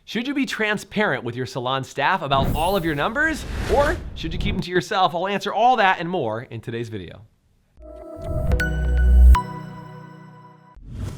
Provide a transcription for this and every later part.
Should you be transparent with your salon staff about all of your numbers, or should you keep them to yourself? I'll answer all that and more in today's video.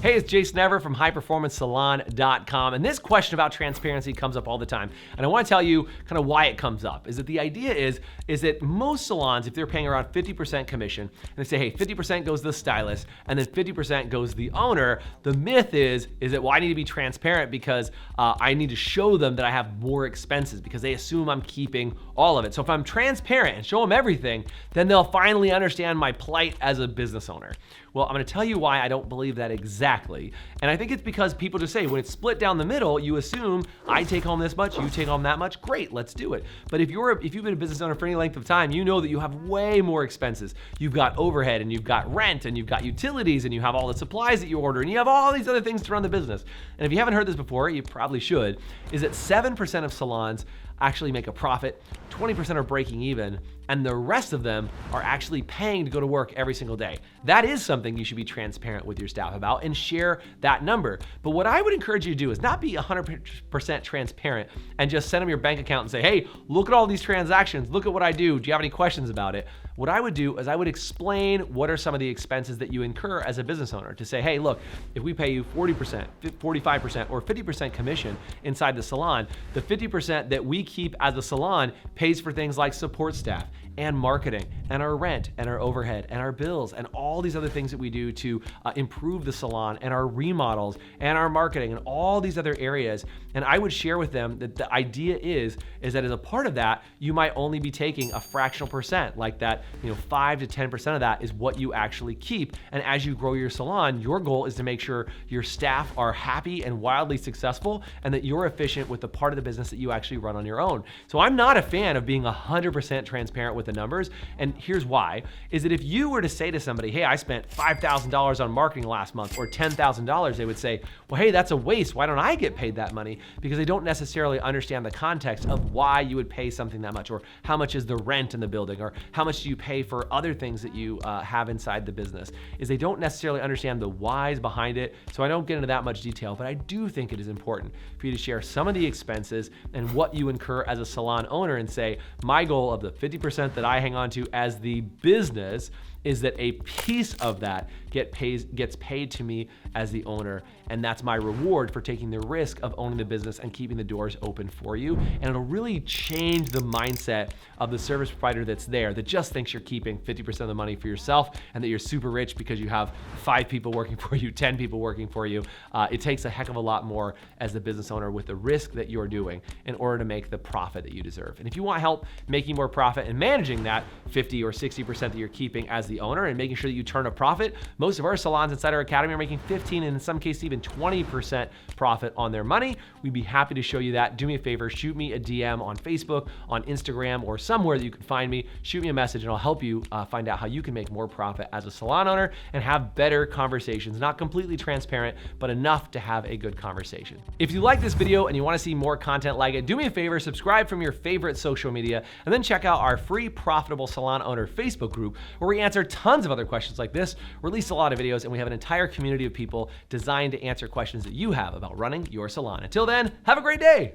Hey, it's Jason Never from highperformancesalon.com, and this question about transparency comes up all the time. And I want to tell you kind of why it comes up. Is that the idea is that most salons, if they're paying around 50% commission, and they say, hey, 50% goes the stylist, and then 50% goes the owner, the myth is that, well, I need to be transparent because I need to show them that I have more expenses because they assume I'm keeping all of it. So if I'm transparent and show them everything, then they'll finally understand my plight as a business owner. Well, I'm gonna tell you why I don't believe that exactly. And I think it's because people just say, when it's split down the middle, you assume I take home this much, you take home that much, great, let's do it. But if you've been a business owner for any length of time, you know that you have way more expenses. You've got overhead, and you've got rent, and you've got utilities, and you have all the supplies that you order, and you have all these other things to run the business. And if you haven't heard this before, you probably should, is that 7% of salons actually make a profit, 20% are breaking even, and the rest of them are actually paying to go to work every single day. That is something you should be transparent with your staff about and share that number. But what I would encourage you to do is not be 100% transparent and just send them your bank account and say, hey, look at all these transactions, look at what I do you have any questions about it? What I would do is I would explain what are some of the expenses that you incur as a business owner to say, hey, look, if we pay you 40%, 45%, or 50% commission inside the salon, the 50% that we keep as a salon pays for things like support staff and marketing and our rent and our overhead and our bills and all these other things that we do to improve the salon and our remodels and our marketing and all these other areas. And I would share with them that the idea is that as a part of that, you might only be taking a fractional percent, like that, 5 to 10% of that is what you actually keep. And as you grow your salon, your goal is to make sure your staff are happy and wildly successful and that you're efficient with the part of the business that you actually run on your own. So I'm not a fan of being 100% transparent with the numbers. And here's why, is that if you were to say to somebody, hey, I spent $5,000 on marketing last month or $10,000, they would say, well, hey, that's a waste. Why don't I get paid that money? Because they don't necessarily understand the context of why you would pay something that much, or how much is the rent in the building, or how much do you pay for other things that you have inside the business, is they don't necessarily understand the whys behind it. So I don't get into that much detail, but I do think it is important for you to share some of the expenses and what you incur as a salon owner and say, my goal of the 50% that I hang on to as the business is that a piece of that gets paid to me as the owner, and that's my reward for taking the risk of owning the business and keeping the doors open for you. And it'll really change the mindset of the service provider that's there, that just thinks you're keeping 50% of the money for yourself and that you're super rich because you have 5 people working for you, 10 people working for you. It takes a heck of a lot more as the business owner with the risk that you're doing in order to make the profit that you deserve. And if you want help making more profit and managing that 50 or 60% that you're keeping as the owner and making sure that you turn a profit, most of our salons inside our academy are making 15 and in some cases even 20% profit on their money. We'd be happy to show you that. Do me a favor, shoot me a DM on Facebook, on Instagram, or somewhere that you can find me. Shoot me a message and I'll help you find out how you can make more profit as a salon owner and have better conversations. Not completely transparent, but enough to have a good conversation. If you like this video and you want to see more content like it, do me a favor, subscribe from your favorite social media, and then check out our free Profitable Salon Owner Facebook group where we answer tons of other questions like this, release a lot of videos, and we have an entire community of people designed to answer questions that you have about running your salon. Until then, have a great day.